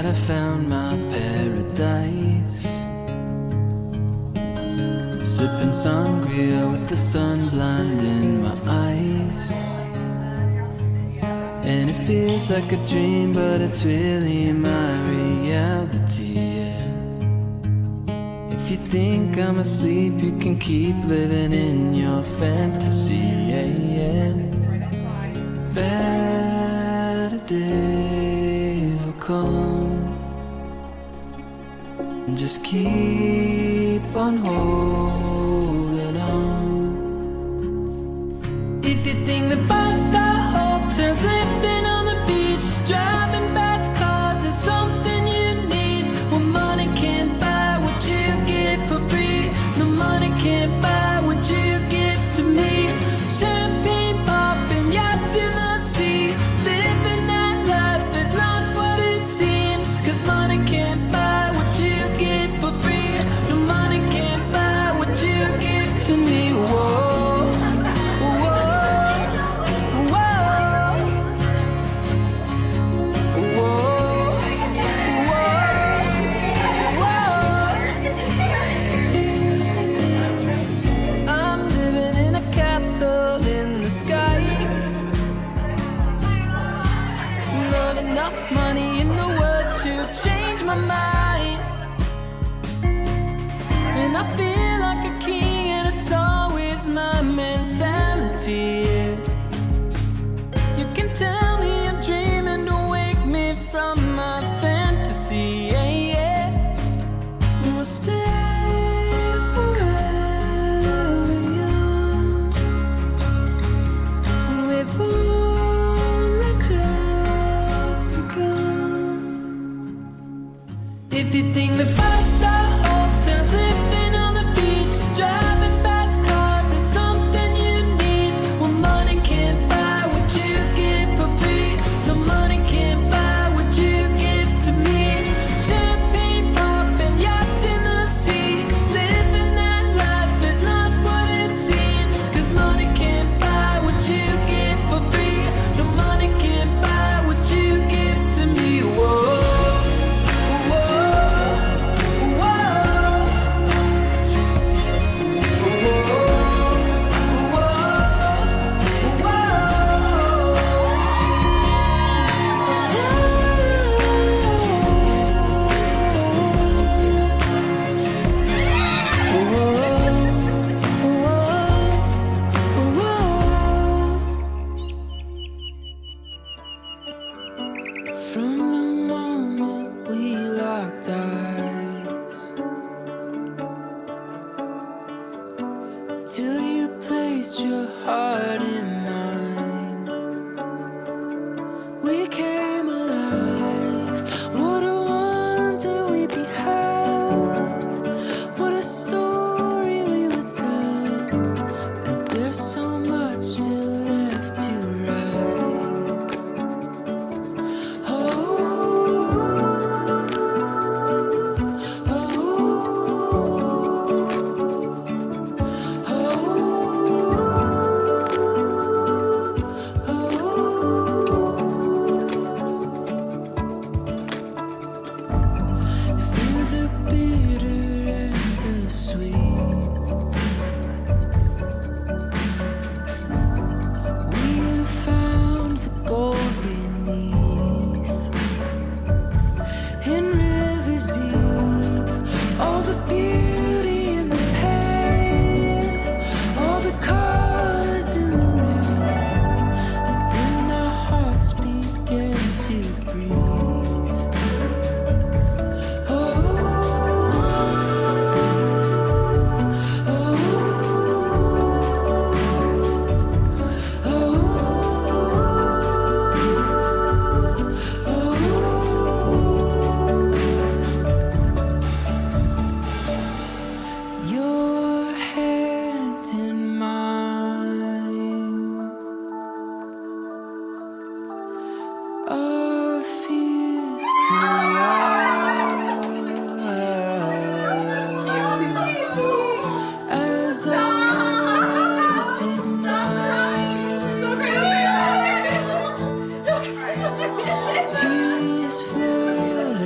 I found my paradise, sipping sangria with the sun blinding my eyes. And it feels like a dream, but it's really my reality, yeah. If you think I'm asleep, you can keep living in your fantasy, yeah, yeah. Better days will come, just keep on holding on. If you think the best I hope turns living on the beach, driving fast cars is something you need. Well, money can't buy what you get for free. No money can't buy what you give to me. Champagne popping, yachts in the sea. Living that life is not what it seems, 'cause money can't buy what you get for free. No money can't buy what you give to me. Whoa, whoa, whoa, whoa, whoa. I'm living in a castle in the sky. Not enough money in the world to change my mind, and I feel like a king, and it's always my mentality, yeah. You can tell me I'm dreaming, don't wake me from my fantasy, yeah, yeah. We'll stay forever young. We've only just begun. If you think the five-star hotels living on the beach, driving fast cars is something you need. Well, money can't buy what you get for free. No money can't buy what you give to me. Champagne popping, yachts in the sea. Living that life is not what it seems, 'cause money can't buy what you get for free. No money can't buy what you give to me. Whoa. From the moment we locked eyes till you placed your heart in mine, we came alive. What a wonder we beheld. What a story we would tell. And there's so much still left to write. Through the bitter and the sweet, we have found the gold beneath. In rivers deep, all the beauty and the pain, all the colors in the rain, and then our hearts began to breathe. Your hand in mine, our fears collide as our words ignite. Tears flood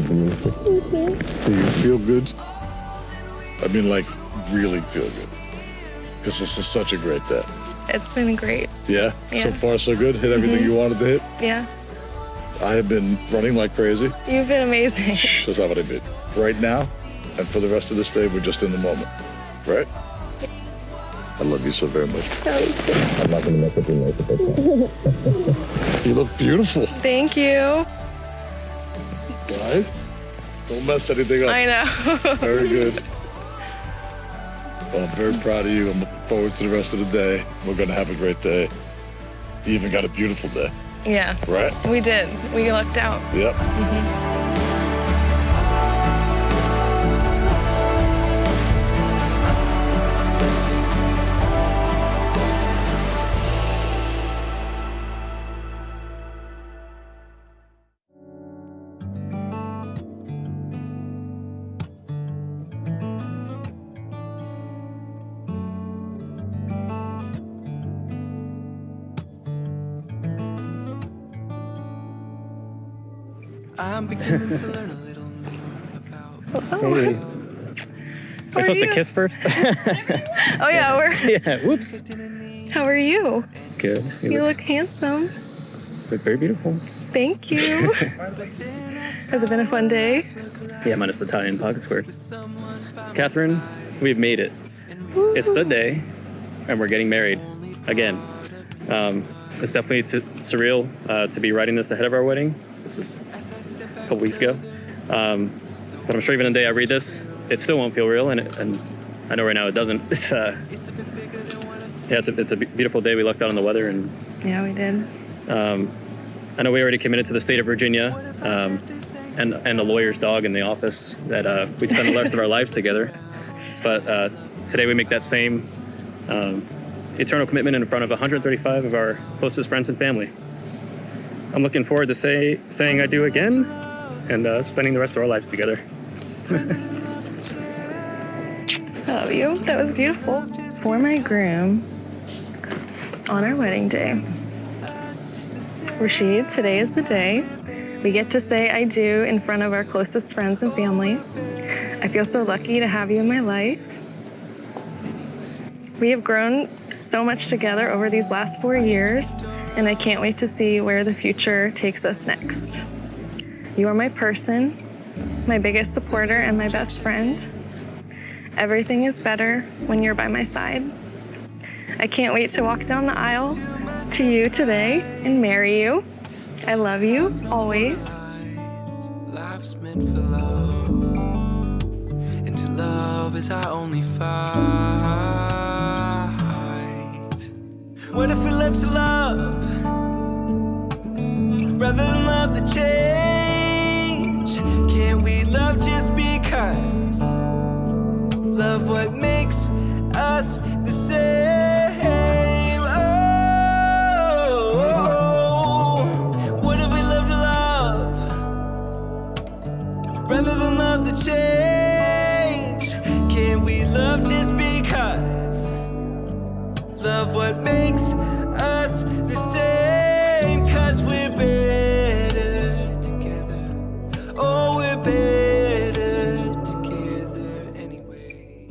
so beautiful. Do you feel good? I mean, like, really feel good. Because this is such a great day. It's been great. Yeah? So far, so good? Hit everything you wanted to hit? Yeah. I have been running like crazy. You've been amazing. Shh, that's not what I mean. Right now, and for the rest of this day, we're just in the moment. Right? I love you so very much. I'm not going to mess up your makeup. You look beautiful. Thank you. Guys, don't mess anything up. I know. Very good. Well, I'm very proud of you. I'm looking forward to the rest of the day. We're going to have a great day. You even got a beautiful day. Yeah. Right? We did. We lucked out. Yep. I'm beginning to learn a little more about. Hey. We're supposed to kiss first? Oh yeah, Yeah, whoops. How are you? Good. You look handsome. look very beautiful. Thank you. Has it been a fun day? Yeah, minus the tie in pocket square. Catherine, we've made it. It's the day, and we're getting married again. It's definitely surreal to be writing this ahead of our wedding. This is a couple weeks ago. But I'm sure even the day I read this, it still won't feel real, and I know right now it doesn't. It's a beautiful day. We lucked out on the weather, and Yeah, we did. I know we already committed to the state of Virginia, and the lawyer's dog in the office that we spend the rest of our lives together. But today we make that same eternal commitment in front of 135 of our closest friends and family. I'm looking forward to saying I do again and spending the rest of our lives together. I love you. That was beautiful. For my groom, on our wedding day, Rachid, today is the day. We get to say I do in front of our closest friends and family. I feel so lucky to have you in my life. We have grown so much together over these last 4 years, and I can't wait to see where the future takes us next. You are my person, my biggest supporter, and my best friend. Everything is better when you're by my side. I can't wait to walk down the aisle to you today and marry you. I love you, always. Life's meant for love, and to love is our only fight. What if we live to love, rather than love to change? Can't we love just because? Love what makes us the same. Oh, what if we love to love, rather than love to change? Can't we love just because? Love what makes us the same. 'Cause we're better together. Oh, we're better together anyway.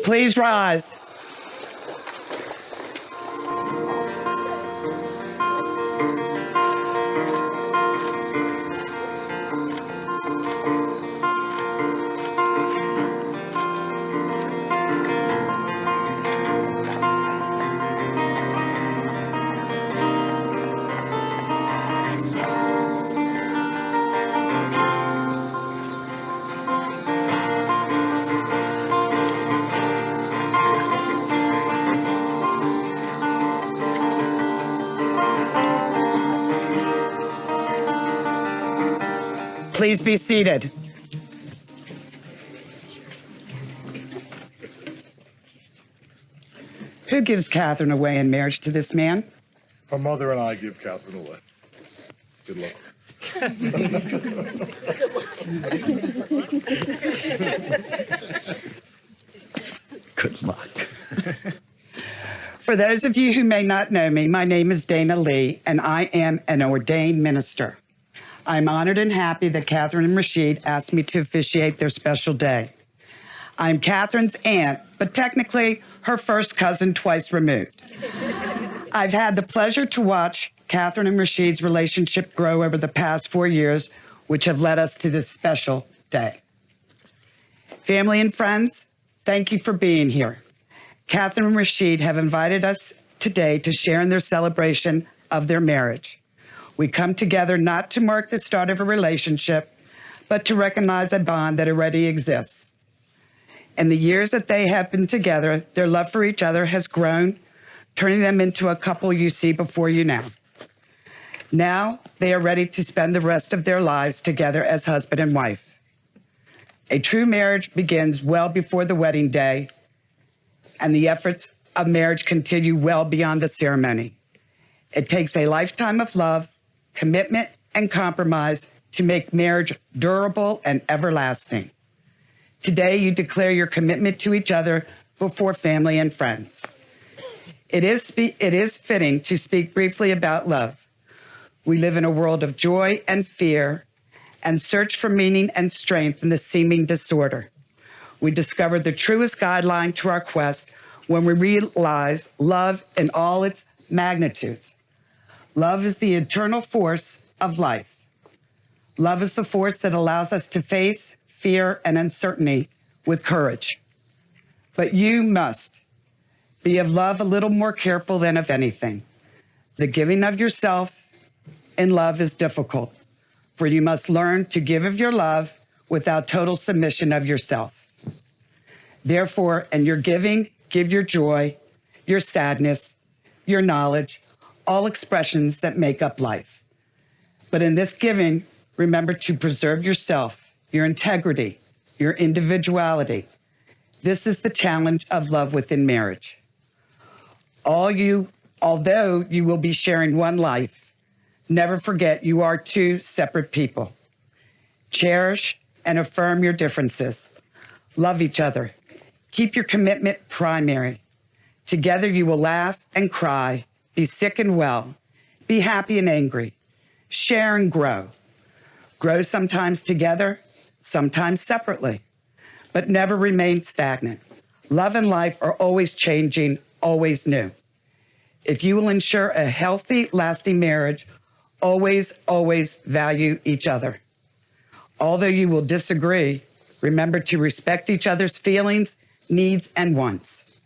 Please rise. Please be seated. Who gives Katherine away in marriage to this man? Her mother and I give Katherine away. Good luck. Good luck. For those of you who may not know me, my name is Dana Lee, and I am an ordained minister. I'm honored and happy that Katherine Rachid asked me to officiate their special day. I'm Katherine's aunt, but technically her first cousin twice removed. I've had the pleasure to watch Katherine and Rachid's relationship grow over the past 4 years, which have led us to this special day. Family and friends, thank you for being here. Katherine and Rachid have invited us today to share in their celebration of their marriage. We come together not to mark the start of a relationship, but to recognize a bond that already exists. In the years that they have been together, their love for each other has grown, turning them into a couple you see before you now. Now they are ready to spend the rest of their lives together as husband and wife. A true marriage begins well before the wedding day, and the efforts of marriage continue well beyond the ceremony. It takes a lifetime of love, commitment, and compromise to make marriage durable and everlasting. Today, you declare your commitment to each other before family and friends. It is fitting to speak briefly about love. We live in a world of joy and fear and search for meaning and strength in the seeming disorder. We discover the truest guideline to our quest when we realize love in all its magnitudes. Love is the eternal force of life. Love is the force that allows us to face fear and uncertainty with courage. But you must be of love a little more careful than of anything. The giving of yourself in love is difficult, for you must learn to give of your love without total submission of yourself. Therefore, in your giving, give your joy, your sadness, your knowledge, all expressions that make up life. But in this giving, remember to preserve yourself, your integrity, your individuality. This is the challenge of love within marriage. Although you will be sharing one life, never forget you are two separate people. Cherish and affirm your differences. Love each other. Keep your commitment primary. Together you will laugh and cry, be sick and well, be happy and angry, share and grow. Grow sometimes together, sometimes separately, but never remain stagnant. Love and life are always changing, always new. If you will ensure a healthy, lasting marriage, always, always value each other. Although you will disagree, remember to respect each other's feelings, needs, and wants.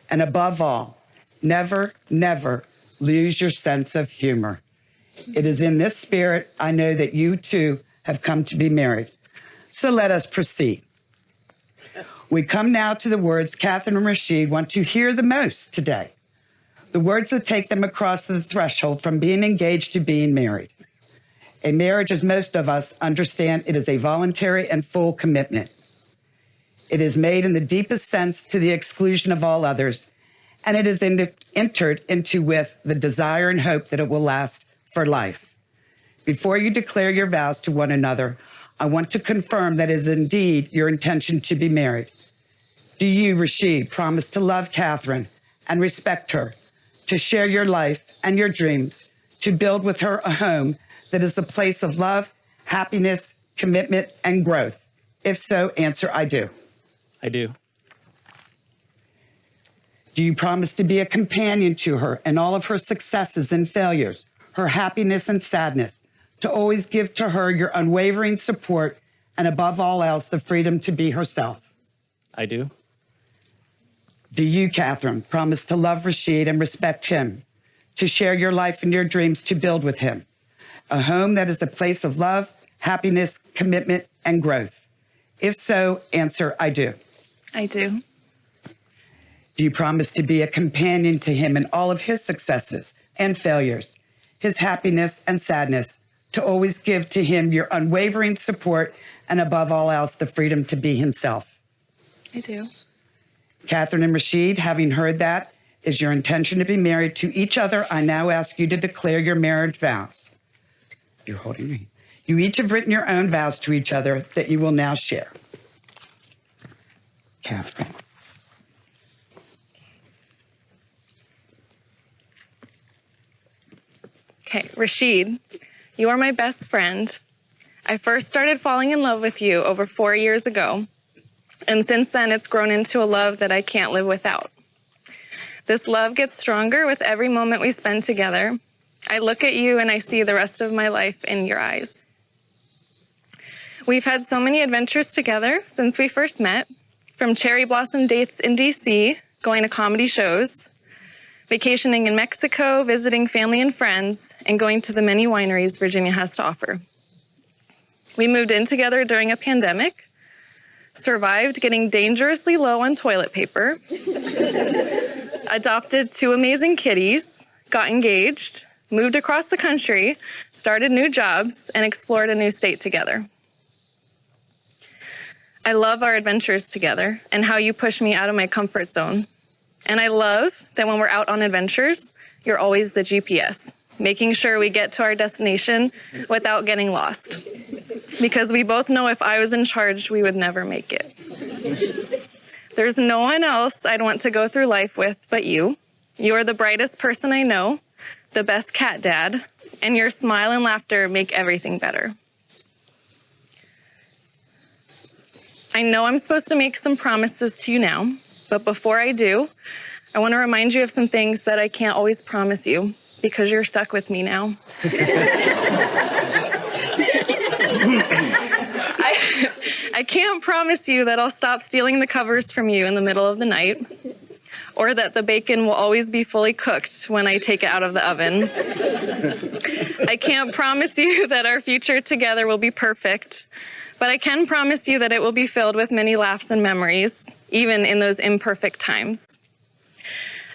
And above all, never, never lose your sense of humor. It is in this spirit I know that you two have come to be married. So let us proceed. We come now to the words Katherine Rachid want to hear the most today. The words that take them across the threshold from being engaged to being married. A marriage, as most of us understand, it is a voluntary and full commitment. It is made in the deepest sense to the exclusion of all others, and it is entered into with the desire and hope that it will last for life. Before you declare your vows to one another, I want to confirm that it is indeed your intention to be married. Do you, Rachid, promise to love Katherine and respect her, to share your life and your dreams, to build with her a home that is a place of love, happiness, commitment, and growth? If so, answer, I do. I do. Do you promise to be a companion to her in all of her successes and failures, her happiness and sadness, to always give to her your unwavering support, and above all else, the freedom to be herself? I do. Do you, Katherine, promise to love Rachid and respect him, to share your life and your dreams, to build with him a home that is a place of love, happiness, commitment, and growth? If so, answer, I do. I do. Do you promise to be a companion to him in all of his successes and failures, his happiness and sadness, to always give to him your unwavering support, and above all else, the freedom to be himself? I do. Katherine and Rachid, having heard that is your intention to be married to each other, I now ask you to declare your marriage vows. You're holding me. You each have written your own vows to each other that you will now share. Katherine. Okay, Rachid, you are my best friend. I first started falling in love with you over 4 years ago, and since then it's grown into a love that I can't live without. This love gets stronger with every moment we spend together. I look at you and I see the rest of my life in your eyes. We've had so many adventures together since we first met, from cherry blossom dates in DC, going to comedy shows, vacationing in Mexico, visiting family and friends, and going to the many wineries Virginia has to offer. We moved in together during a pandemic, survived getting dangerously low on toilet paper, adopted 2 amazing kitties, got engaged, moved across the country, started new jobs, and explored a new state together. I love our adventures together and how you push me out of my comfort zone. And I love that when we're out on adventures, you're always the GPS, making sure we get to our destination without getting lost. Because we both know if I was in charge, we would never make it. There's no one else I'd want to go through life with but you. You're the brightest person I know, the best cat dad, and your smile and laughter make everything better. I know I'm supposed to make some promises to you now, but before I do, I want to remind you of some things that I can't always promise you because you're stuck with me now. I can't promise you that I'll stop stealing the covers from you in the middle of the night, or that the bacon will always be fully cooked when I take it out of the oven. I can't promise you that our future together will be perfect, but I can promise you that it will be filled with many laughs and memories, even in those imperfect times.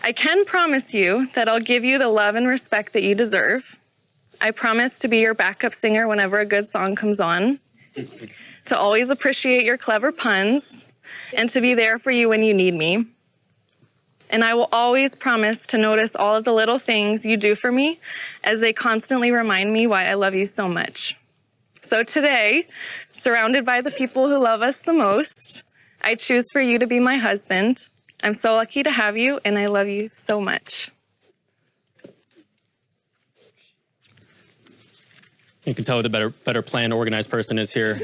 I can promise you that I'll give you the love and respect that you deserve. I promise to be your backup singer whenever a good song comes on, to always appreciate your clever puns, and to be there for you when you need me. And I will always promise to notice all of the little things you do for me as they constantly remind me why I love you so much. So today, surrounded by the people who love us the most, I choose for you to be my husband. I'm so lucky to have you, and I love you so much. You can tell who the better planned, organized person is here.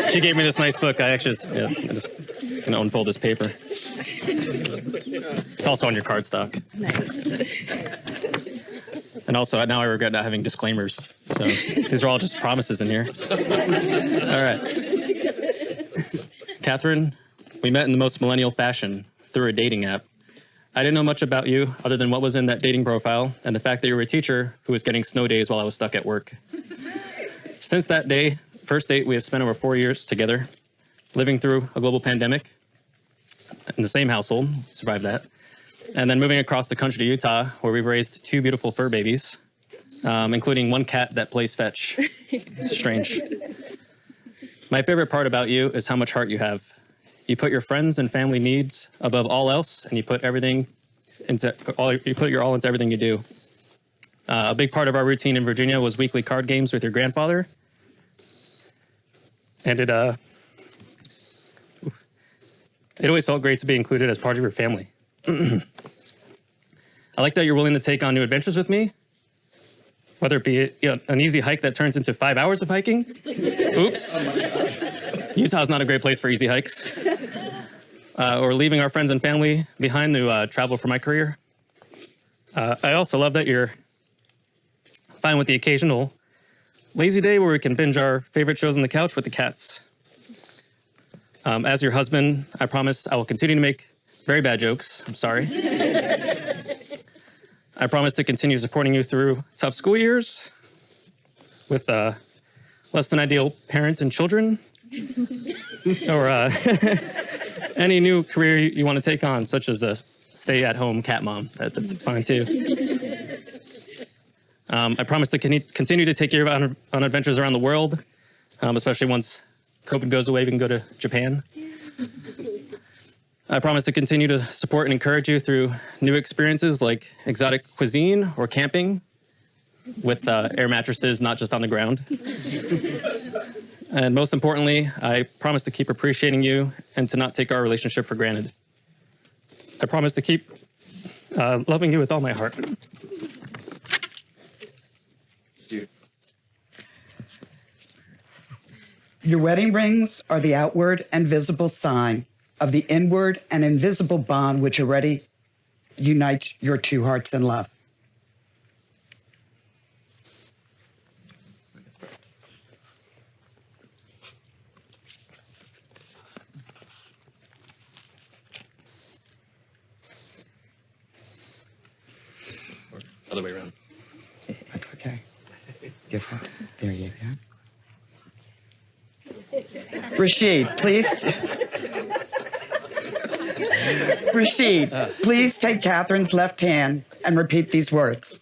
She gave me this nice book. I just gonna unfold this paper. It's also on your cardstock. Nice. And also, now I regret not having disclaimers. So these are all just promises in here. All right. Catherine, we met in the most millennial fashion through a dating app. I didn't know much about you other than what was in that dating profile and the fact that you were a teacher who was getting snow days while I was stuck at work. Since that day, first date, we have spent over 4 years together, living through a global pandemic in the same household, survived that, and then moving across the country to Utah, where we've raised 2 beautiful fur babies, including 1 cat that plays fetch. It's strange. My favorite part about you is how much heart you have. You put your friends and family needs above all else, and you put your all into everything you do. A big part of our routine in Virginia was weekly card games with your grandfather. And it always felt great to be included as part of your family. I like that you're willing to take on new adventures with me, whether it be an easy hike that turns into 5 hours of hiking. Oops. Utah's not a great place for easy hikes. Or leaving our friends and family behind to travel for my career. I also love that you're fine with the occasional lazy day where we can binge our favorite shows on the couch with the cats. As your husband, I promise I will continue to make very bad jokes. I'm sorry. I promise to continue supporting you through tough school years with less than ideal parents and children, or any new career you want to take on, such as a stay-at-home cat mom. That's fine too. I promise to continue to take you on adventures around the world, especially once COVID goes away, we can go to Japan. I promise to continue to support and encourage you through new experiences like exotic cuisine or camping with air mattresses, not just on the ground. And most importantly, I promise to keep appreciating you and to not take our relationship for granted. I promise to keep loving you with all my heart. Your wedding rings are the outward and visible sign of the inward and invisible bond which already unites your 2 hearts in love. Other way around. That's okay. Give her. There you go. Rachid, please. Rachid, please take Catherine's left hand and repeat these words.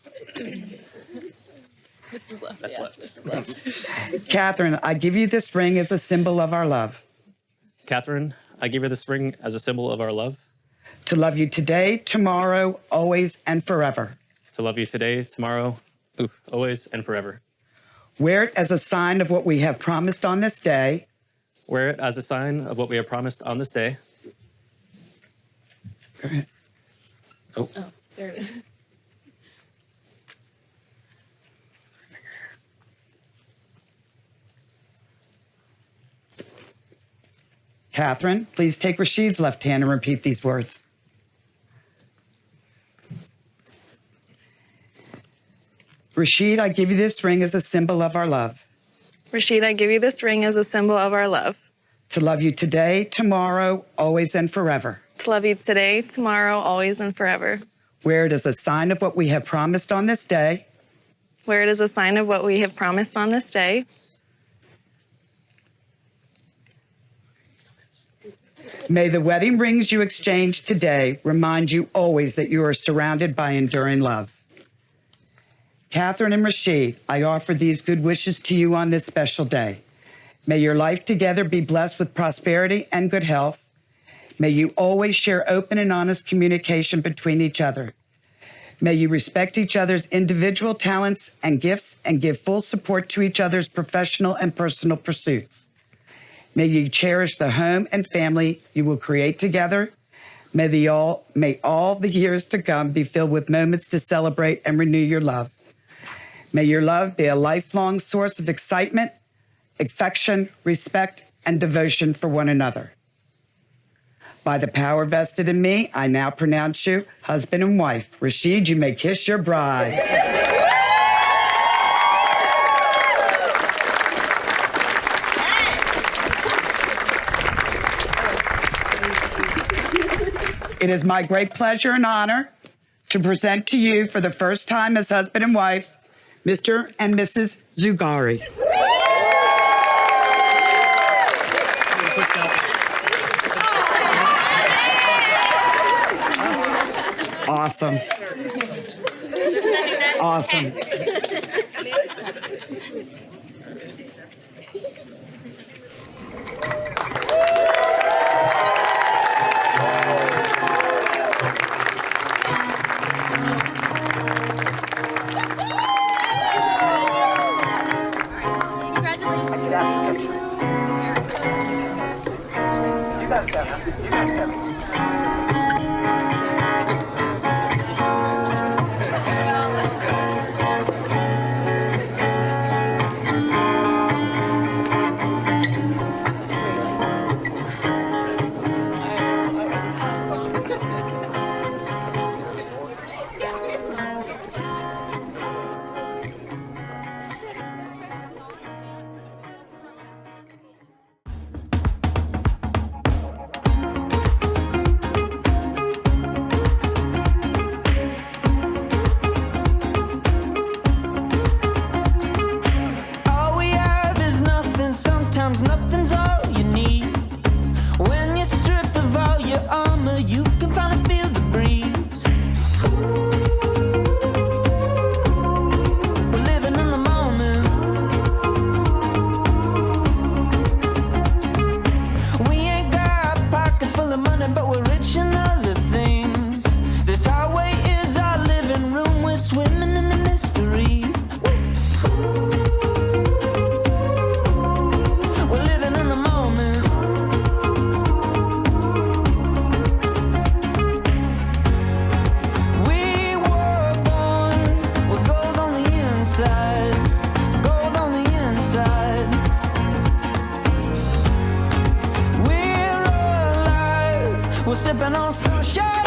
That's left. Catherine, I give you this ring as a symbol of our love. Catherine, I give you this ring as a symbol of our love. To love you today, tomorrow, always, and forever. To love you today, tomorrow, always, and forever. Wear it as a sign of what we have promised on this day. Wear it as a sign of what we have promised on this day. Go ahead. Oh, There it is. Catherine, please take Rachid's left hand and repeat these words. Rachid, I give you this ring as a symbol of our love. Rachid, I give you this ring as a symbol of our love. To love you today, tomorrow, always, and forever. To love you today, tomorrow, always, and forever. Wear it as a sign of what we have promised on this day. Where it is a sign of what we have promised on this day. May the wedding rings you exchange today remind you always that you are surrounded by enduring love. Katherine and Rachid, I offer these good wishes to you on this special day. May your life together be blessed with prosperity and good health. May you always share open and honest communication between each other. May you respect each other's individual talents and gifts and give full support to each other's professional and personal pursuits. May you cherish the home and family you will create together. May all the years to come be filled with moments to celebrate and renew your love. May your love be a lifelong source of excitement, affection, respect, and devotion for one another. By the power vested in me, I now pronounce you husband and wife. Rachid, you may kiss your bride. It is my great pleasure and honor to present to you for the first time as husband and wife, Mr. and Mrs. Zugari. Awesome. Awesome. Sipping on sunshine.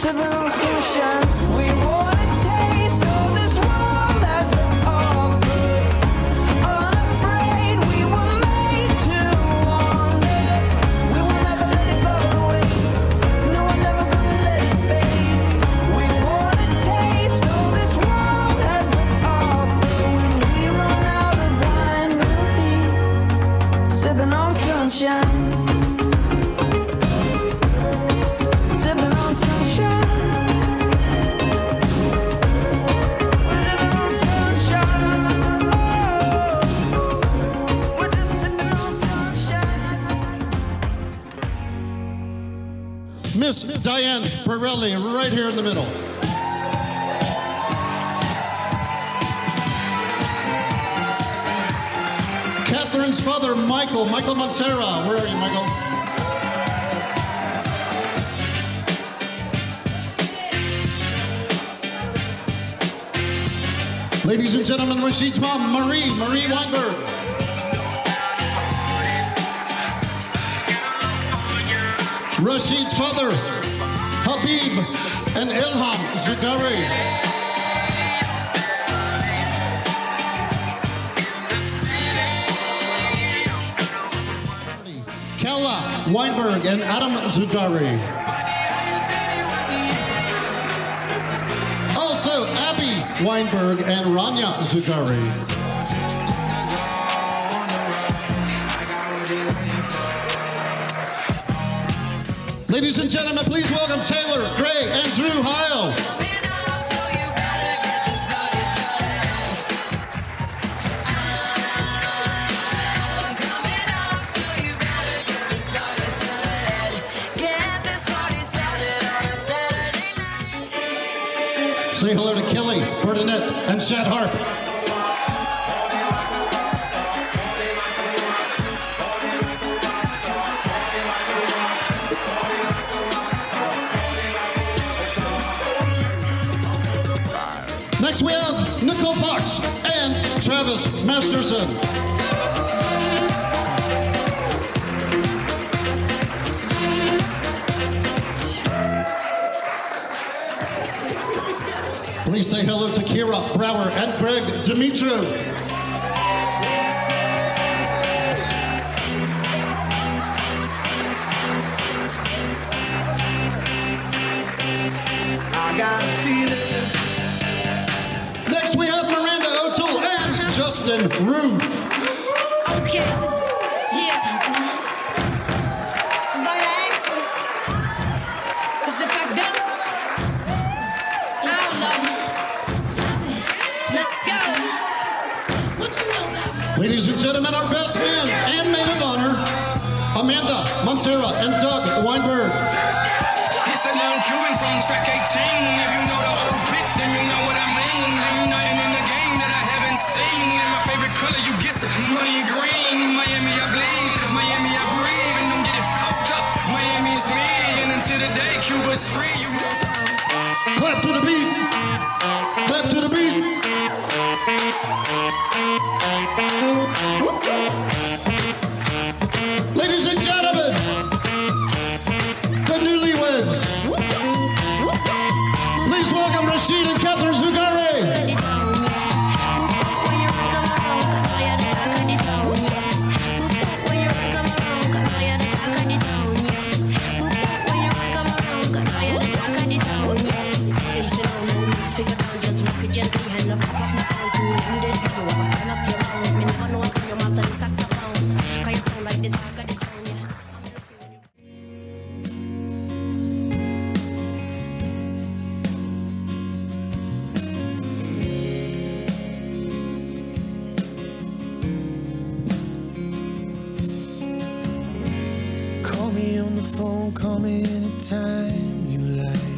sipping on sunshine. We wanna taste all this world has to offer. Unafraid, we were made to wander. We will never let it go to waste. No, we're never gonna let it fade. We wanna taste all this world has to offer. When we run out of wine, we'll be sipping on sunshine. Sipping on sunshine. Sipping on sunshine. We're just sipping on sunshine. Miss Diane Borelli, right here in the middle. Catherine's father, Michael Montera. Where are you, Michael? Ladies and gentlemen, Rashid's mom, Marie Weinberg. Rashid's father, Habib and Ilham Zugari. Kella Weinberg and Adam Zugari. Also, Abby Weinberg and Rania Zugari. Ladies and gentlemen, please welcome Taylor, Gray, and Drew Heil. Say hello to Kelly, Bernadette, and Shad Harp. Next we have Nicole Fox and Travis Masterson. Please say hello to Kira Brower and Greg Dimitru. I got a feeling. Next we have Miranda O'Toole and Justin Rue. Okay, yeah. I'm gonna ask you. 'Cause if I don't, I don't know. Let's go. What you know now? Ladies and gentlemen, our best man and maid of honor, Amanda Montera and Doug Weinberg. It's a young Cuban from track 18. If you know the old bit, then you know what I mean. Ain't nothing in the game that I haven't seen. And my favorite color, you guessed it, money green. Miami, I bleed. Miami, I breathe. And don't get it fucked up. Miami is me. And until the day Cuba's free, you know. Clap to the beat. Clap to the beat. Ladies and gentlemen, the newlyweds. Please welcome Rashid and Katherine Zugari. Call me on the phone, call me anytime you like.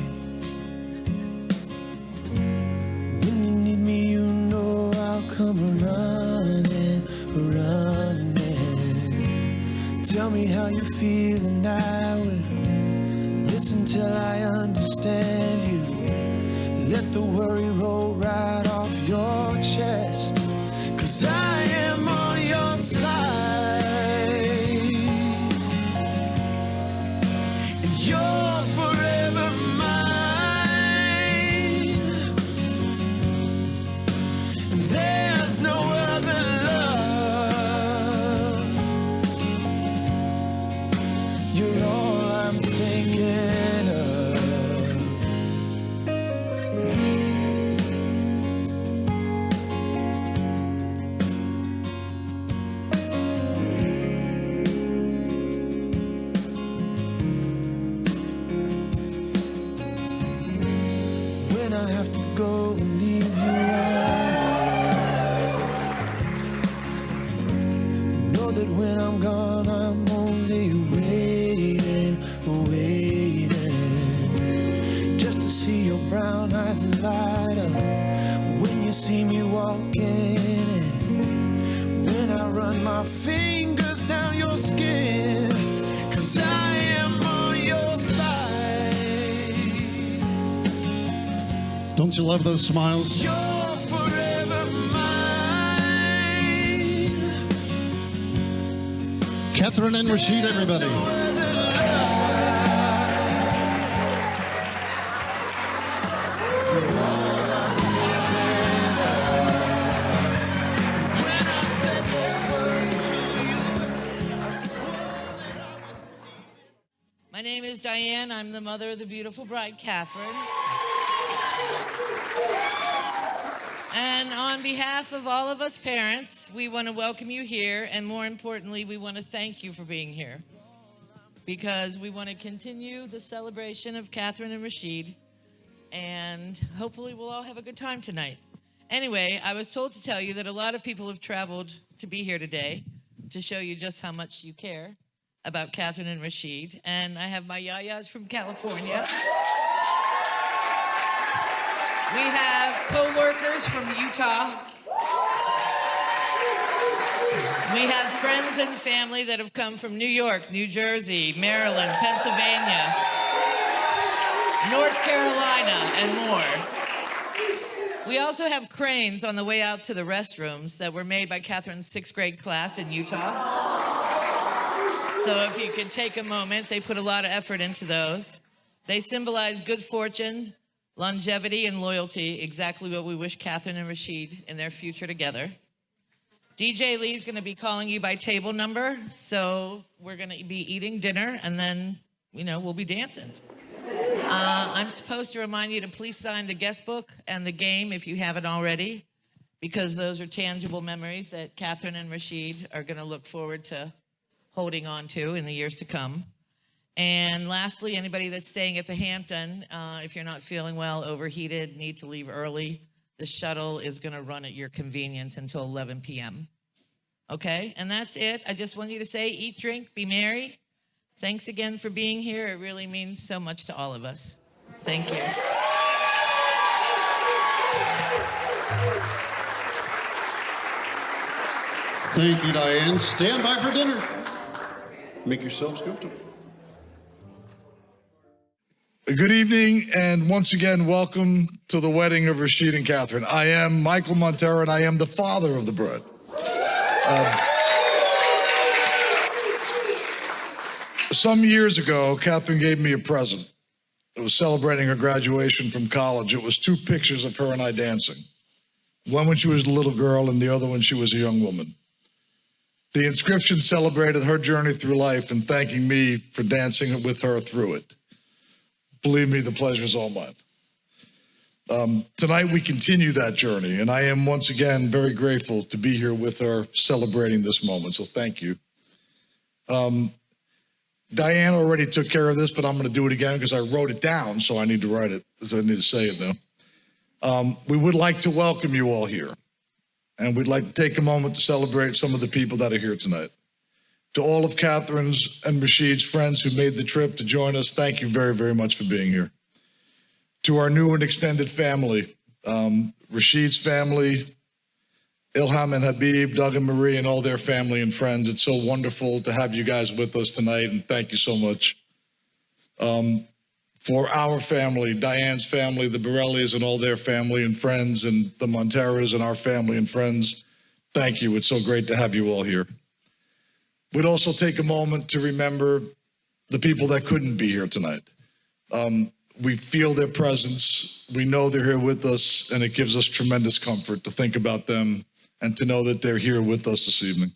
When you need me, you know I'll come running, running. Tell me how you feel and I will listen till I understand you. Let the worry roll right off your chest, 'cause I am on your side. And you're forever mine. I have to go and leave you alone. Know that when I'm gone, I'm only waiting, just to see your brown eyes light up when you see me walking in. When I run my fingers down your skin, 'cause I am on your side. Don't you love those smiles? You're forever mine. Katherine and Rachid, everybody. My name is Diane. I'm the mother of the beautiful bride, Katherine. And on behalf of all of us parents, we want to welcome you here. And more importantly, we want to thank you for being here, because we want to continue the celebration of Katherine and Rachid. And hopefully we'll all have a good time tonight. Anyway, I was told to tell you that a lot of people have traveled to be here today to show you just how much you care about Katherine and Rachid. And I have my yayas from California. We have co-workers from Utah. We have friends and family that have come from New York, New Jersey, Maryland, Pennsylvania, North Carolina, and more. We also have cranes on the way out to the restrooms that were made by Katherine's 6th grade class in Utah. So if you could take a moment, they put a lot of effort into those. They symbolize good fortune, longevity, and loyalty, exactly what we wish Katherine and Rachid in their future together. DJ Lee's gonna be calling you by table number, so we're gonna be eating dinner, and then, we'll be dancing. I'm supposed to remind you to please sign the guest book and the game if you haven't already, because those are tangible memories that Katherine and Rachid are gonna look forward to holding on to in the years to come. And lastly, anybody that's staying at the Hampton, if you're not feeling well, overheated, need to leave early, the shuttle is gonna run at your convenience until 11 p.m. Okay, and that's it. I just want you to say, eat, drink, be merry. Thanks again for being here. It really means so much to all of us. Thank you. Thank you, Diane. Stand by for dinner. Make yourselves comfortable. Good evening, and once again, welcome to the wedding of Rachid and Katherine. I am Michael Montero, and I am the father of the bride. Some years ago, Katherine gave me a present. It was celebrating her graduation from college. It was 2 pictures of her and I dancing. One when she was a little girl and the other when she was a young woman. The inscription celebrated her journey through life and thanking me for dancing with her through it. Believe me, the pleasure is all mine. Tonight we continue that journey, and I am once again very grateful to be here with her celebrating this moment, so thank you. Diane already took care of this, but I'm going to do it again because I wrote it down, so I need to write it, so I need to say it now. We would like to welcome you all here, and we'd like to take a moment to celebrate some of the people that are here tonight. To all of Katherine's and Rachid's friends who made the trip to join us, thank you very, very much for being here. To our new and extended family, Rachid's family, Ilham and Habib, Doug and Marie, and all their family and friends. It's so wonderful to have you guys with us tonight, and thank you so much. For our family, Diane's family, the Borellis and all their family and friends, and the Monteras and our family and friends, thank you. It's so great to have you all here. We'd also take a moment to remember the people that couldn't be here tonight. We feel their presence. We know they're here with us, and it gives us tremendous comfort to think about them and to know that they're here with us this evening.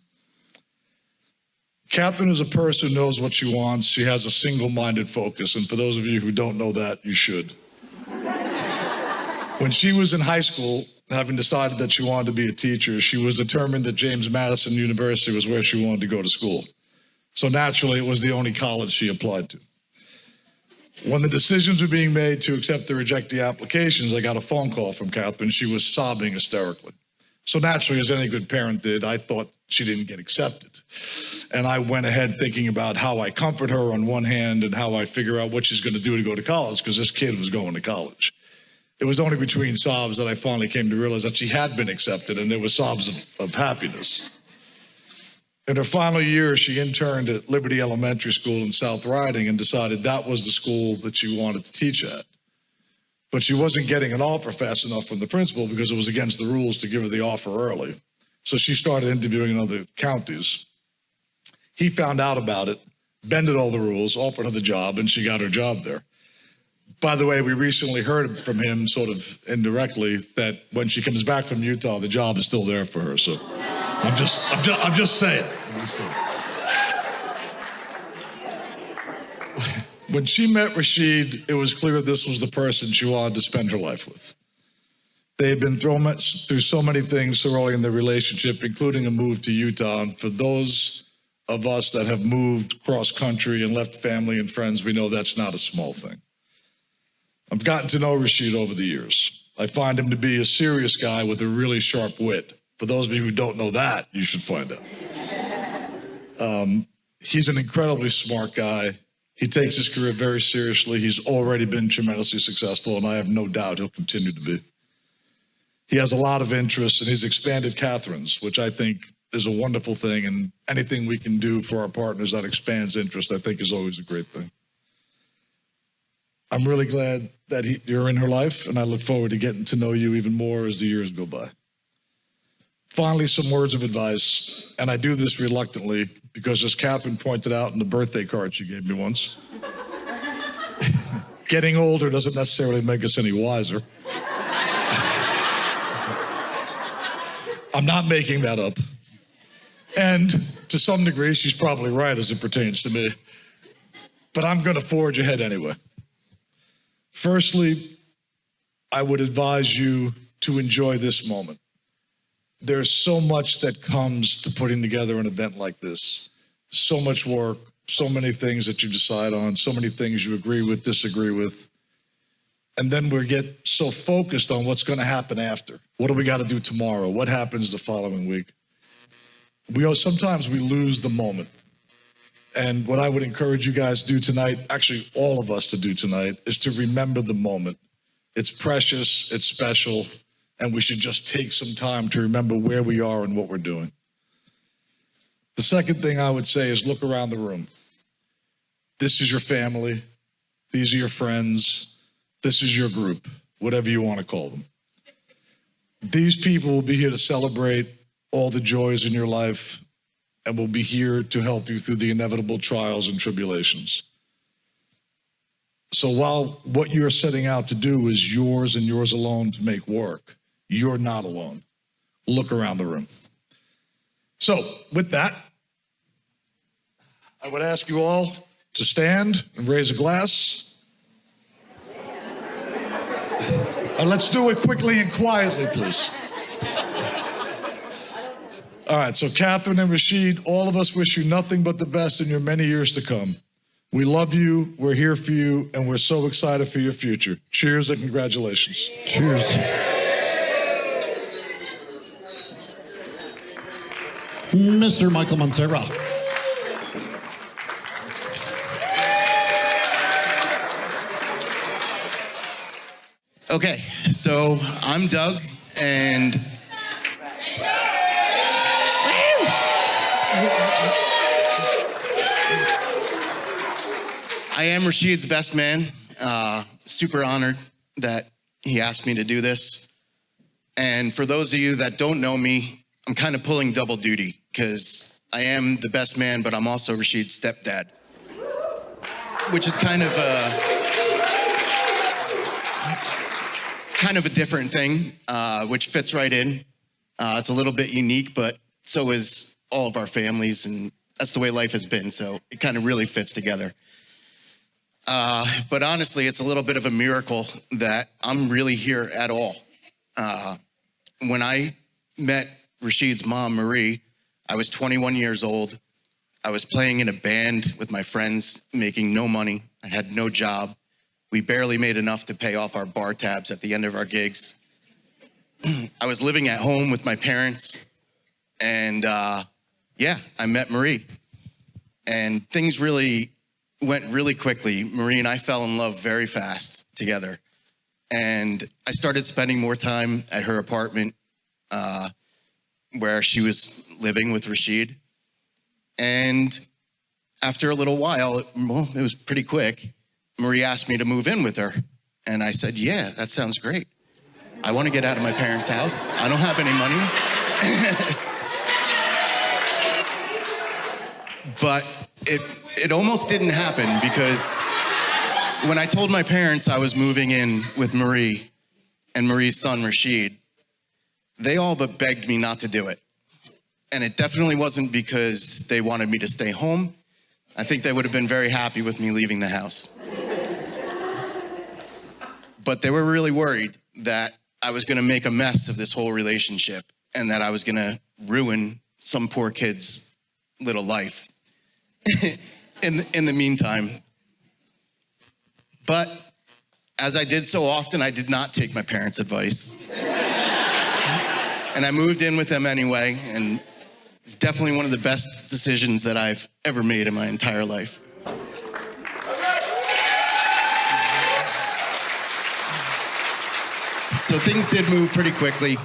Katherine is a person who knows what she wants. She has a single-minded focus, and for those of you who don't know that, you should. When she was in high school, having decided that she wanted to be a teacher, she was determined that James Madison University was where she wanted to go to school. So naturally, it was the only college she applied to. When the decisions were being made to accept or reject the applications, I got a phone call from Katherine. She was sobbing hysterically. So naturally, as any good parent did, I thought she didn't get accepted. And I went ahead thinking about how I comfort her on one hand and how I figure out what she's going to do to go to college, because this kid was going to college. It was only between sobs that I finally came to realize that she had been accepted, and there were sobs of happiness. In her final year, she interned at Liberty Elementary School in South Riding and decided that was the school that she wanted to teach at. But she wasn't getting an offer fast enough from the principal because it was against the rules to give her the offer early. So she started interviewing in other counties. He found out about it, bended all the rules, offered her the job, and she got her job there. By the way, we recently heard from him sort of indirectly that when she comes back from Utah, the job is still there for her. So I'm just saying. When she met Rachid, it was clear this was the person she wanted to spend her life with. They had been through so many things so early in their relationship, including a move to Utah. And for those of us that have moved cross country and left family and friends, we know that's not a small thing. I've gotten to know Rachid over the years. I find him to be a serious guy with a really sharp wit. For those of you who don't know that, you should find out. He's an incredibly smart guy. He takes his career very seriously. He's already been tremendously successful, and I have no doubt he'll continue to be. He has a lot of interests, and he's expanded Katherine's, which I think is a wonderful thing, and anything we can do for our partners that expands interest, I think is always a great thing. I'm really glad that you're in her life, and I look forward to getting to know you even more as the years go by. Finally, some words of advice, and I do this reluctantly because, as Katherine pointed out in the birthday card she gave me once, getting older doesn't necessarily make us any wiser. I'm not making that up. And to some degree, she's probably right as it pertains to me. But I'm going to forge ahead anyway. Firstly, I would advise you to enjoy this moment. There's so much that comes to putting together an event like this. So much work, so many things that you decide on, so many things you agree with, disagree with. And then we get so focused on what's going to happen after. What do we got to do tomorrow? What happens the following week? Sometimes we lose the moment. And what I would encourage you guys to do tonight, actually all of us to do tonight, is to remember the moment. It's precious, it's special, and we should just take some time to remember where we are and what we're doing. The second thing I would say is look around the room. This is your family. These are your friends. This is your group, whatever you want to call them. These people will be here to celebrate all the joys in your life and will be here to help you through the inevitable trials and tribulations. So while what you're setting out to do is yours and yours alone to make work, you're not alone. Look around the room. So with that, I would ask you all to stand and raise a glass. And let's do it quickly and quietly, please. All right, so Katherine and Rachid, all of us wish you nothing but the best in your many years to come. We love you, we're here for you, and we're so excited for your future. Cheers and congratulations. Cheers. Mr. Michael Montero. Okay, so I'm Doug, and I am Rachid's best man. Super honored that he asked me to do this. And for those of you that don't know me, I'm kind of pulling double duty because I am the best man, but I'm also Rachid's stepdad, which is kind of a different thing, which fits right in. It's a little bit unique, but so is all of our families, and that's the way life has been, so it kind of really fits together. But honestly, it's a little bit of a miracle that I'm really here at all. When I met Rachid's mom, Marie, I was 21 years old. I was playing in a band with my friends, making no money. I had no job. We barely made enough to pay off our bar tabs at the end of our gigs. I was living at home with my parents, and yeah, I met Marie. And things really went really quickly. Marie and I fell in love very fast together. And I started spending more time at her apartment where she was living with Rachid. And after a little while, well, it was pretty quick, Marie asked me to move in with her. And I said, yeah, that sounds great. I want to get out of my parents' house. I don't have any money. But it almost didn't happen, because when I told my parents I was moving in with Marie and Marie's son, Rachid, they all but begged me not to do it. And it definitely wasn't because they wanted me to stay home. I think they would have been very happy with me leaving the house. But they were really worried that I was gonna make a mess of this whole relationship and that I was gonna ruin some poor kid's little life in the meantime. But as I did so often, I did not take my parents' advice. And I moved in with them anyway, and it's definitely one of the best decisions that I've ever made in my entire life. So things did move pretty quickly.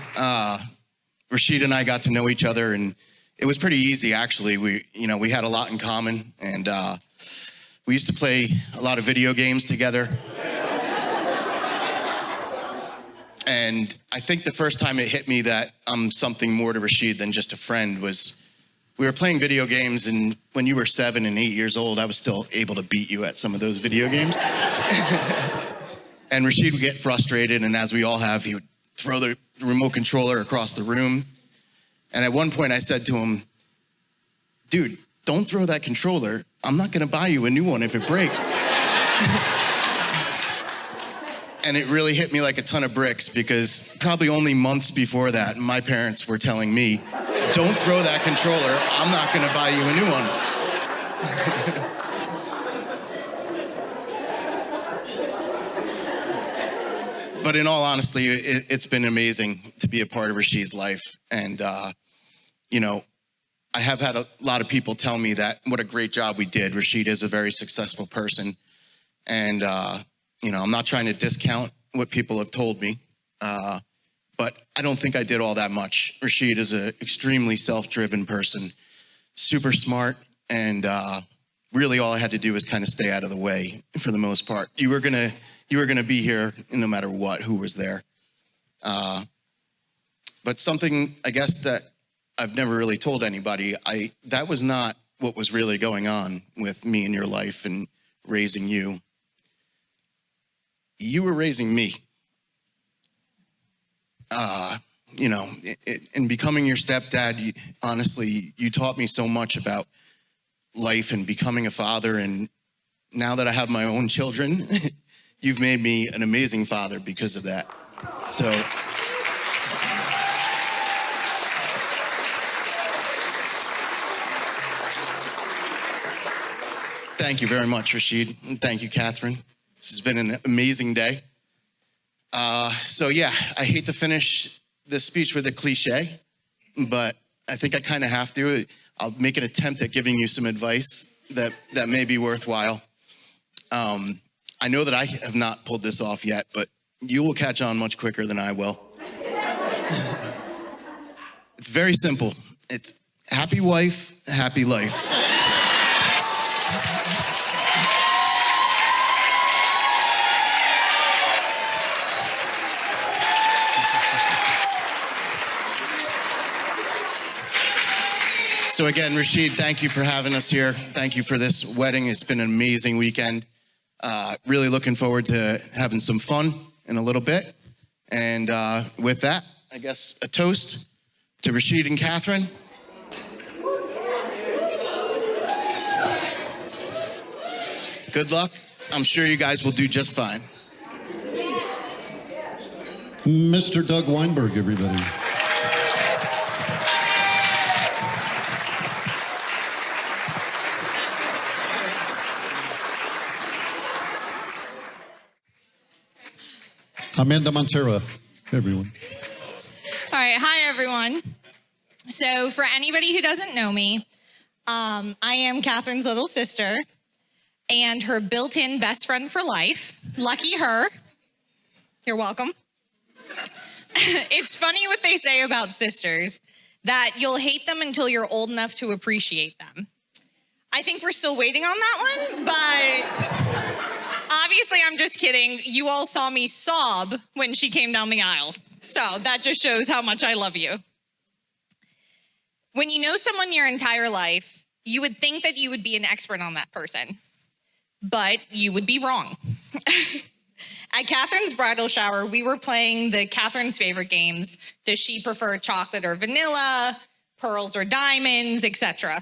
Rachid and I got to know each other, and it was pretty easy, actually. We had a lot in common, and we used to play a lot of video games together. And I think the first time it hit me that I'm something more to Rachid than just a friend was we were playing video games, and when you were 7 and 8 years old, I was still able to beat you at some of those video games. And Rachid would get frustrated, and as we all have, he would throw the remote controller across the room. And at one point I said to him, dude, don't throw that controller. I'm not gonna buy you a new one if it breaks. And it really hit me like a ton of bricks, because probably only months before that, my parents were telling me, don't throw that controller. I'm not gonna buy you a new one. But in all honesty, it's been amazing to be a part of Rachid's life. And, I have had a lot of people tell me that what a great job we did. Rachid is a very successful person. And, I'm not trying to discount what people have told me, but I don't think I did all that much. Rachid is an extremely self-driven person, super smart, and really all I had to do was kind of stay out of the way for the most part. You were gonna be here no matter what, who was there. But something, I guess, that I've never really told anybody, that was not what was really going on with me in your life and raising you. You were raising me. In becoming your stepdad, honestly, you taught me so much about life and becoming a father. And now that I have my own children, you've made me an amazing father because of that. So thank you very much, Rachid. And thank you, Katherine. This has been an amazing day. So yeah, I hate to finish this speech with a cliche, but I think I kind of have to. I'll make an attempt at giving you some advice that may be worthwhile. I know that I have not pulled this off yet, but you will catch on much quicker than I will. It's very simple. It's happy wife, happy life. So again, Rachid, thank you for having us here. Thank you for this wedding. It's been an amazing weekend. Really looking forward to having some fun in a little bit. And with that, I guess a toast to Rachid and Katherine. Good luck. I'm sure you guys will do just fine. Mr. Doug Weinberg, everybody. Amanda Montero, everyone. All right, hi everyone. So for anybody who doesn't know me, I am Catherine's little sister and her built-in best friend for life. Lucky her. You're welcome. It's funny what they say about sisters, that you'll hate them until you're old enough to appreciate them. I think we're still waiting on that one, but obviously I'm just kidding. You all saw me sob when she came down the aisle. So that just shows how much I love you. When you know someone your entire life, you would think that you would be an expert on that person, but you would be wrong. At Catherine's bridal shower, we were playing the Catherine's favorite games. Does she prefer chocolate or vanilla, pearls or diamonds, etc.?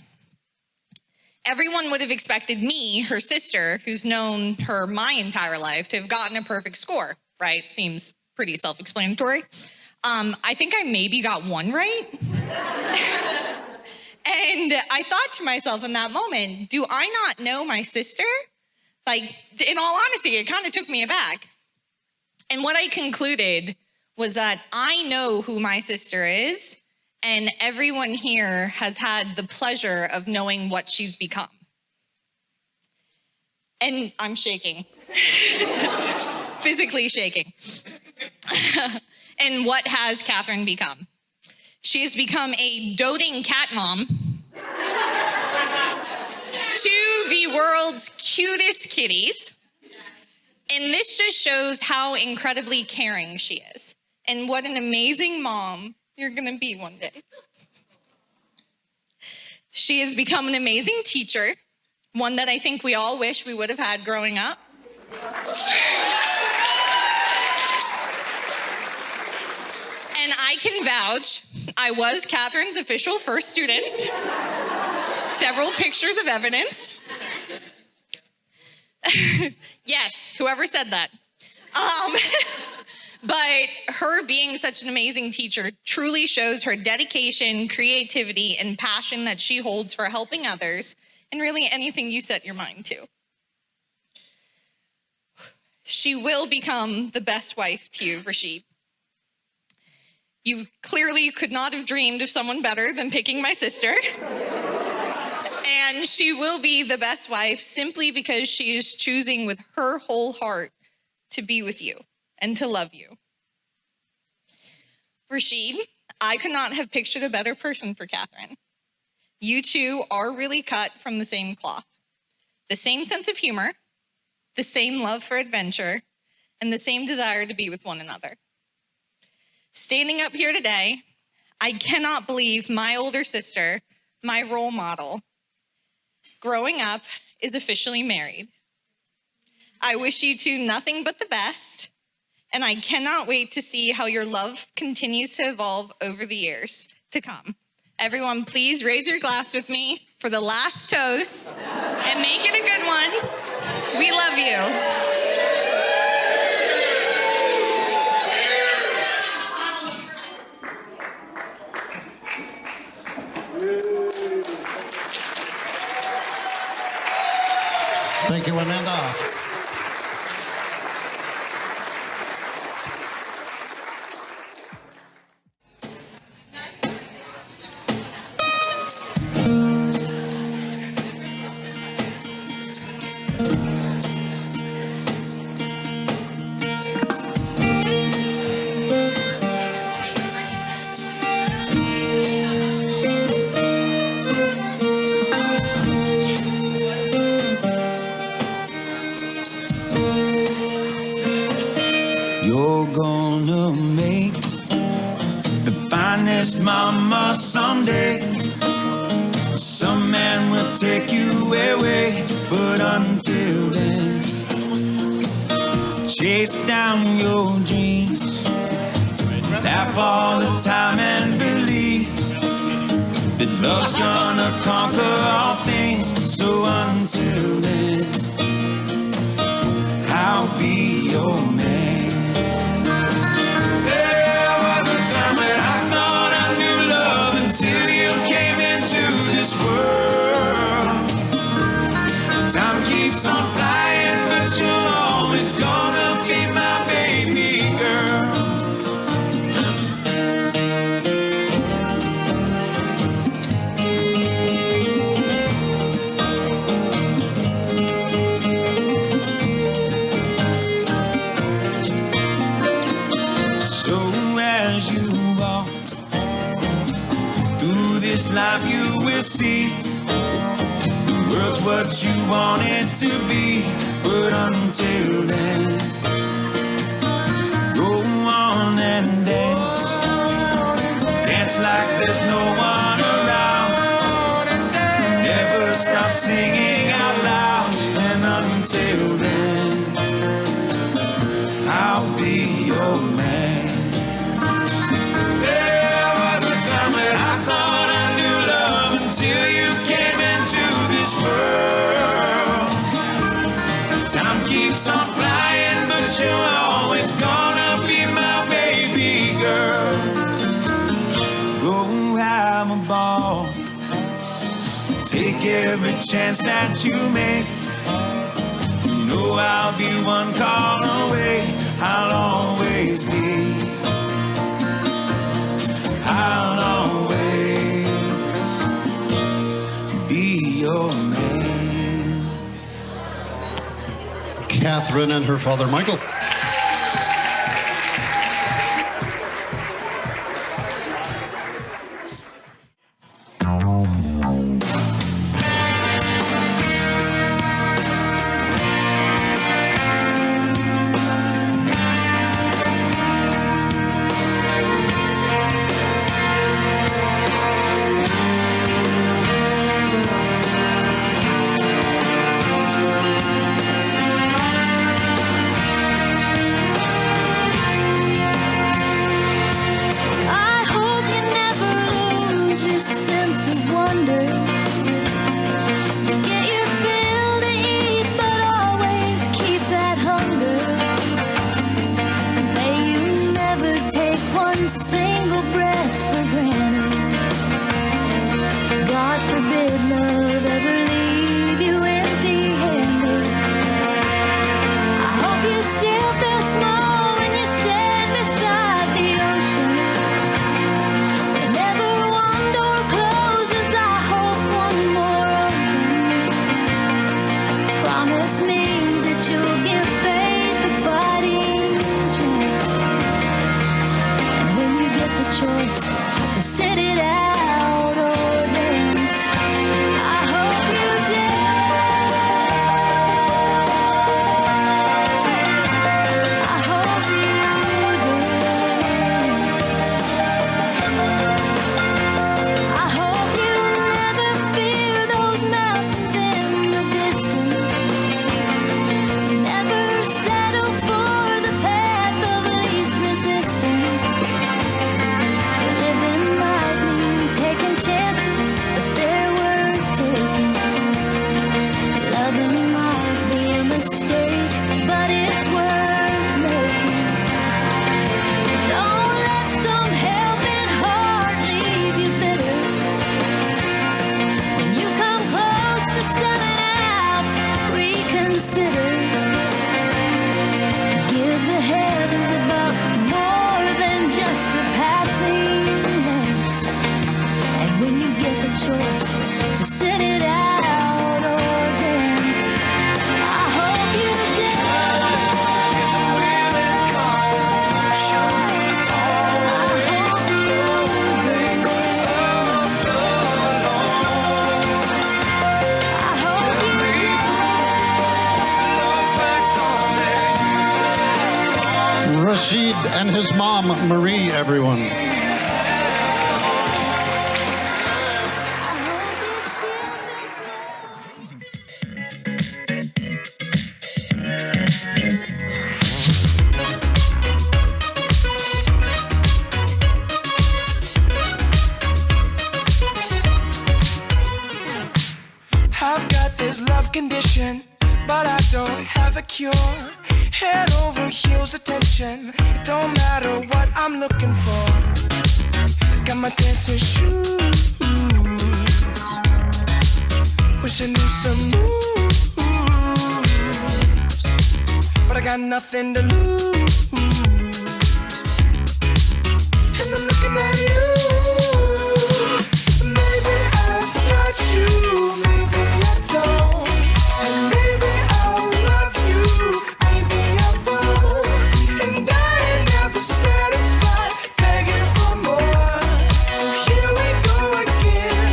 Everyone would have expected me, her sister, who's known her my entire life, to have gotten a perfect score, right? Seems pretty self-explanatory. I think I maybe got one right. And I thought to myself in that moment, do I not know my sister? Like, in all honesty, it kind of took me aback. And what I concluded was that I know who my sister is, and everyone here has had the pleasure of knowing what she's become. And I'm shaking. Physically shaking. And what has Katherine become? She has become a doting cat mom to the world's cutest kitties. And this just shows how incredibly caring she is and what an amazing mom you're gonna be one day. She has become an amazing teacher, one that I think we all wish we would have had growing up. And I can vouch, I was Catherine's official first student. Several pictures of evidence. Yes, whoever said that. But her being such an amazing teacher truly shows her dedication, creativity, and passion that she holds for helping others in really anything you set your mind to. She will become the best wife to you, Rachid. You clearly could not have dreamed of someone better than picking my sister. And she will be the best wife simply because she is choosing with her whole heart to be with you and to love you. Rachid, I could not have pictured a better person for Katherine. You two are really cut from the same cloth. The same sense of humor, the same love for adventure, and the same desire to be with one another. Standing up here today, I cannot believe my older sister, my role model, growing up, is officially married. I wish you two nothing but the best, and I cannot wait to see how your love continues to evolve over the years to come. Everyone, please raise your glass with me for the last toast and make it a good one. We love you. Thank you, Amanda. You're gonna make the finest mama someday. Some man will take you away, but until then, chase down your dreams, laugh all the time and believe that love's gonna conquer all things. So until then, I'll be your man. Until you came into this world, time keeps on flying, but you're always gonna be my baby girl. this life you will see. The world's what you want it to be, but until then, go on and dance. Dance like there's no one around. Never stop singing out loud. And until then, I'll be your man. There was a time when I thought I knew love until you came into this world. Time keeps on flying, but you're always gonna be my baby girl. Go have a ball. Take every chance that you make. You know I'll be one call away. I'll always be. I'll always be your man. Katherine and her father, Michael. I hope you never lose your sense of wonder. You get your fill to eat, but always keep that hunger. May you never take one single breath for granted. God forbid love ever leave you empty-handed. I hope you still feel small when you stand beside the ocean. Whenever one door closes, I hope one more opens. Promise me that you'll give faith a fighting chance. And when you get the choice to sit it out or dance, I hope you dance. I hope you dance. I hope you never fear those mountains in the distance. Never settle for the path of least resistance. Living might mean taking chances, but they're worth taking. Loving might be a mistake, but it's worth making. Don't let some helping heart leave you bitter. When you come close to selling out, reconsider. Give the heavens above more than just a passing glance. And when you get the choice to sit it out or dance, I hope you dance. I hope you dance. I hope you dance. Rachid and his mom, Marie, everyone. I hope you still feel small. I've got this love condition, but I don't have a cure. Head over heels attention, it don't matter what I'm looking for. I got my dancing shoes, wish I knew some moves, but I got nothing to lose. And I'm looking at you. Maybe I've got you, maybe I don't. And maybe I'll love you, maybe I won't. And I ain't never satisfied, begging for more. So here we go again.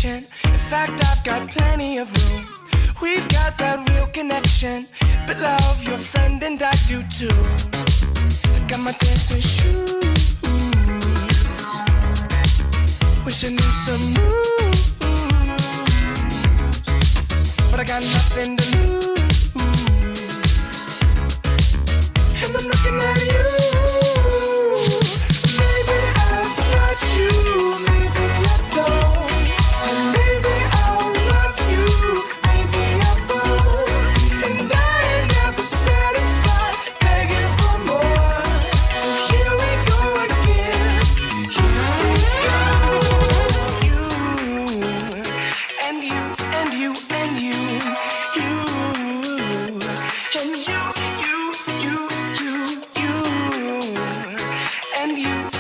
direction. In fact, I've got plenty of room. We've got that real connection. But love your friend and I do too. I got my dancing shoes. Wish I knew some moves, but I got nothing to lose. And I'm looking at you. Maybe I've got you, maybe I don't. And maybe I'll love you, maybe I won't. And I ain't never satisfied, begging for more. So here we go again. Here we go. You and you and you and you, you and you, you, you, you, you and you.